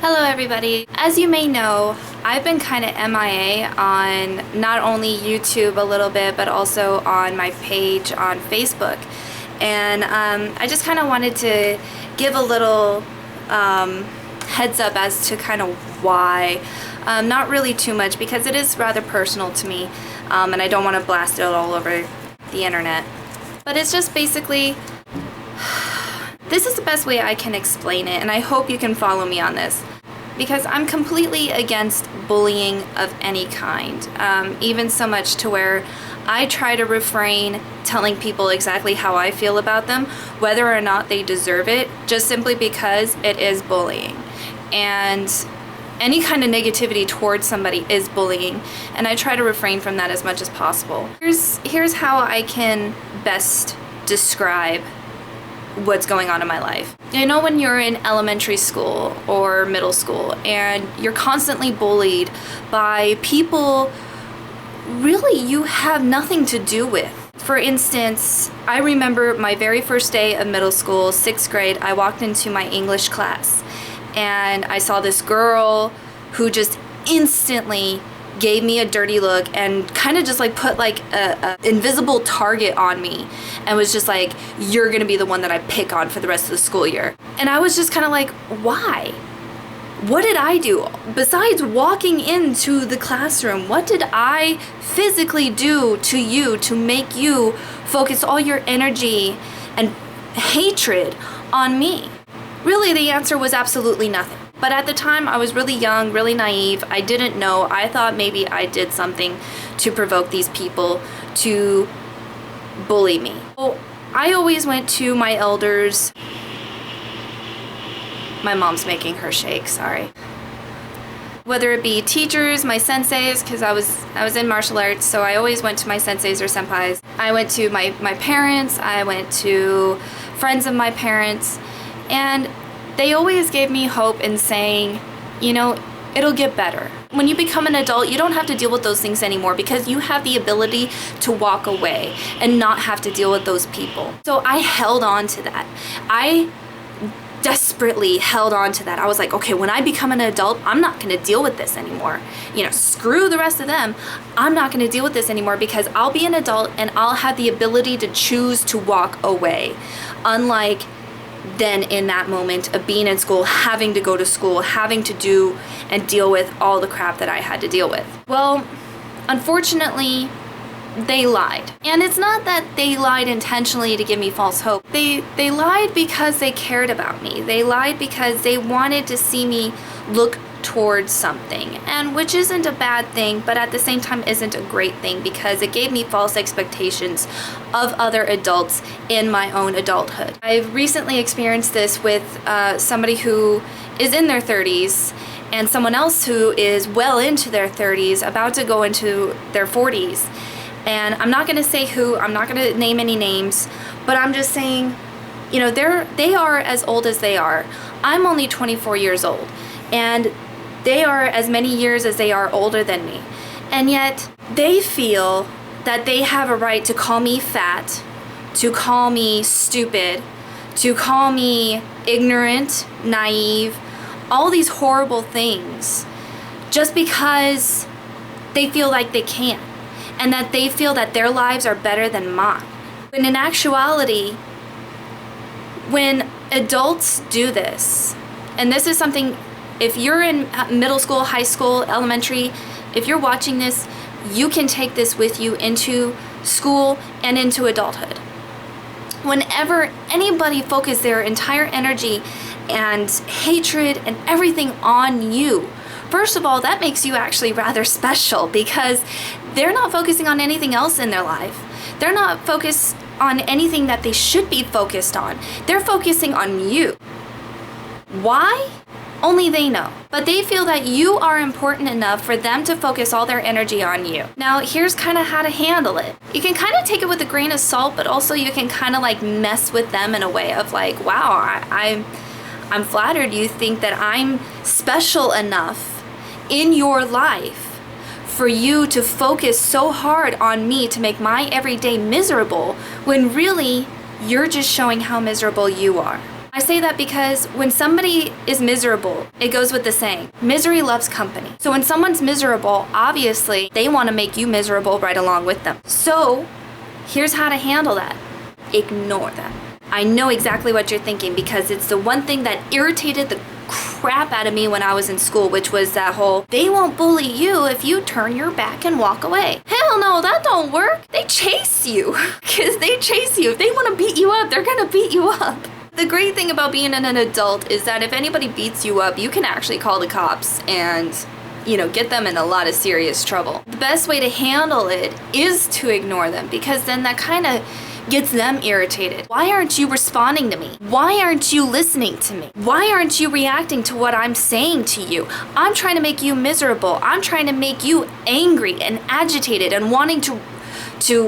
Hello everybody. As you may know, I've been kind of MIA on not only YouTube a little bit, but also on my page on Facebook. And I just kind of wanted to give a little heads up as to kind of why. Not really too much because it is rather personal to me, and I don't want to blast it all over the internet. But it's just basically, this is the best way I can explain it, and I hope you can follow me on this. Because I'm completely against bullying of any kind, even so much to where I try to refrain telling people exactly how I feel about them, whether or not they deserve it, just simply because it is bullying. And any kind of negativity towards somebody is bullying, and I try to refrain from that as much as possible. Here's how I can best describe what's going on in my life. You know, when you're in elementary school or middle school and you're constantly bullied by people really you have nothing to do with. For instance, I remember my very first day of middle school, 6th grade, I walked into my English class and I saw this girl who just instantly gave me a dirty look and kind of just like put like a invisible target on me and was just like, you're gonna be the one that I pick on for the rest of the school year. And I was just kind of like, why? What did I do? Besides walking into the classroom, what did I physically do to you to make you focus all your energy and hatred on me? Really, the answer was absolutely nothing. But at the time, I was really young, really naive. I didn't know. I thought maybe I did something to provoke these people to bully me. So I always went to my elders. My mom's making her shake, sorry. Whether it be teachers, my senseis, because I was in martial arts, so I always went to my senseis or senpais. I went to my parents, I went to friends of my parents, and they always gave me hope in saying, you know, it'll get better. When you become an adult, you don't have to deal with those things anymore because you have the ability to walk away and not have to deal with those people. So I held on to that. I desperately held on to that. I was like, okay, when I become an adult, I'm not gonna deal with this anymore. You know, screw the rest of them. I'm not gonna deal with this anymore because I'll be an adult and I'll have the ability to choose to walk away. Unlike then in that moment of being in school, having to go to school, having to do and deal with all the crap that I had to deal with. Well, unfortunately, they lied. And it's not that they lied intentionally to give me false hope. They lied because they cared about me. They lied because they wanted to see me look towards something, and which isn't a bad thing, but at the same time isn't a great thing because it gave me false expectations of other adults in my own adulthood. I've recently experienced this with somebody who is in their 30s and someone else who is well into their 30s, about to go into their 40s. And I'm not going to say who, I'm not going to name any names, but I'm just saying, you know, they are as old as they are. I'm only 24 years old, and they are as many years as they are older than me. And yet they feel that they have a right to call me fat, to call me stupid, to call me ignorant, naive, all these horrible things, just because they feel like they can, and that they feel that their lives are better than mine. When in actuality, when adults do this, and this is something, if you're in middle school, high school, elementary, if you're watching this, you can take this with you into school and into adulthood. Whenever anybody focuses their entire energy and hatred and everything on you, first of all, that makes you actually rather special because they're not focusing on anything else in their life. They're not focused on anything that they should be focused on. They're focusing on you. Why? Only they know. But they feel that you are important enough for them to focus all their energy on you. Now, here's kind of how to handle it. You can kind of take it with a grain of salt, but also you can kind of like mess with them in a way of like, wow, I'm flattered you think that I'm special enough in your life for you to focus so hard on me to make my everyday miserable when really you're just showing how miserable you are. I say that because when somebody is miserable, it goes with the saying, misery loves company. So when someone's miserable, obviously they want to make you miserable right along with them. So here's how to handle that. Ignore them. I know exactly what you're thinking because it's the one thing that irritated the crap out of me when I was in school, which was that whole, they won't bully you if you turn your back and walk away. Hell no, that don't work. They chase you because they chase you. If they want to beat you up, they're going to beat you up. The great thing about being an adult is that if anybody beats you up, you can actually call the cops and, get them in a lot of serious trouble. The best way to handle it is to ignore them because then that kind of gets them irritated. Why aren't you responding to me? Why aren't you listening to me? Why aren't you reacting to what I'm saying to you? I'm trying to make you miserable. I'm trying to make you angry and agitated and wanting to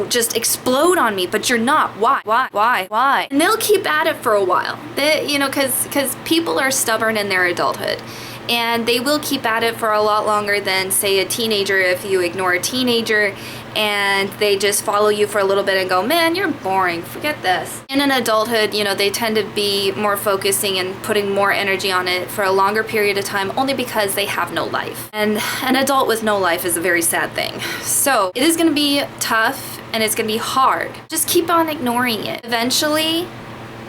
just explode on me, but you're not. Why? And they'll keep at it for a while. Because people are stubborn in their adulthood. And they will keep at it for a lot longer than, say, a teenager. If you ignore a teenager and they just follow you for a little bit and go, man, you're boring, forget this. In an adulthood, they tend to be more focusing and putting more energy on it for a longer period of time only because they have no life. And an adult with no life is a very sad thing. So it is going to be tough and it's going to be hard. Just keep on ignoring it. Eventually,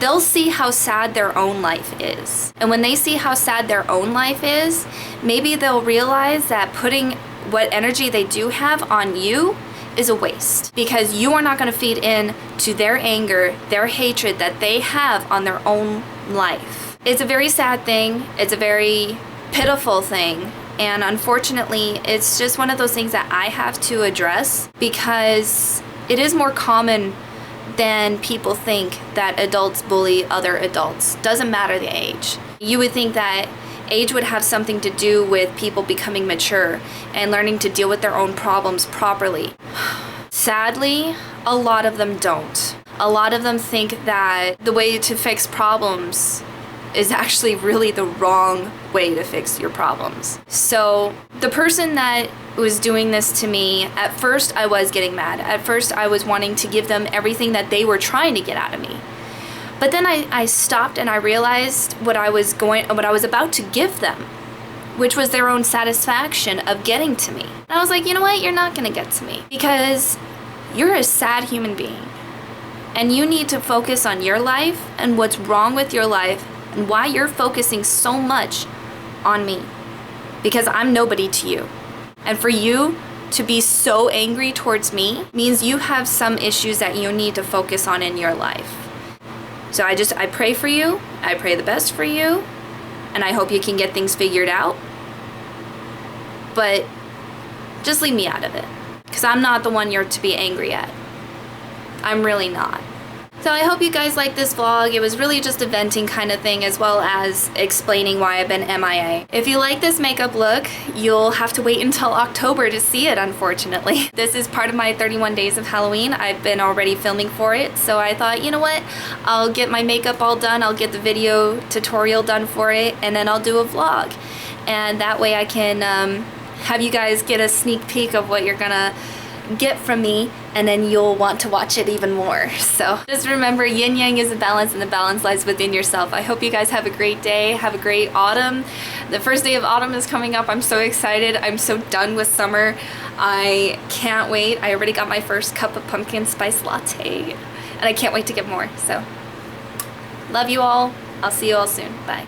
they'll see how sad their own life is. And when they see how sad their own life is, maybe they'll realize that putting what energy they do have on you is a waste because you are not going to feed in to their anger, their hatred that they have on their own life. It's a very sad thing. It's a very pitiful thing. And unfortunately, it's just one of those things that I have to address because it is more common than people think that adults bully other adults. Doesn't matter the age. You would think that age would have something to do with people becoming mature and learning to deal with their own problems properly. Sadly, a lot of them don't. A lot of them think that the way to fix problems is actually really the wrong way to fix your problems. So the person that was doing this to me, at first I was getting mad. At first I was wanting to give them everything that they were trying to get out of me. But then I stopped and I realized what I was about to give them, which was their own satisfaction of getting to me. And I was like, you know what? You're not gonna get to me because you're a sad human being. And you need to focus on your life and what's wrong with your life and why you're focusing so much on me. Because I'm nobody to you. And for you to be so angry towards me means you have some issues that you need to focus on in your life. So I pray for you, I pray the best for you, and I hope you can get things figured out. But just leave me out of it, because I'm not the one you're to be angry at. I'm really not. So I hope you guys like this vlog. It was really just a venting kind of thing as well as explaining why I've been MIA. If you like this makeup look, you'll have to wait until October to see it, unfortunately. This is part of my 31 days of Halloween. I've been already filming for it, so I thought, you know what? I'll get my makeup all done, I'll get the video tutorial done for it, and then I'll do a vlog. And that way I can have you guys get a sneak peek of what you're gonna get from me, and then you'll want to watch it even more. So just remember, yin yang is a balance and the balance lies within yourself. I hope you guys have a great day, have a great autumn. The first day of autumn is coming up. I'm so excited. I'm so done with summer. I can't wait. I already got my first cup of pumpkin spice latte and I can't wait to get more. So love you all. I'll see you all soon. Bye.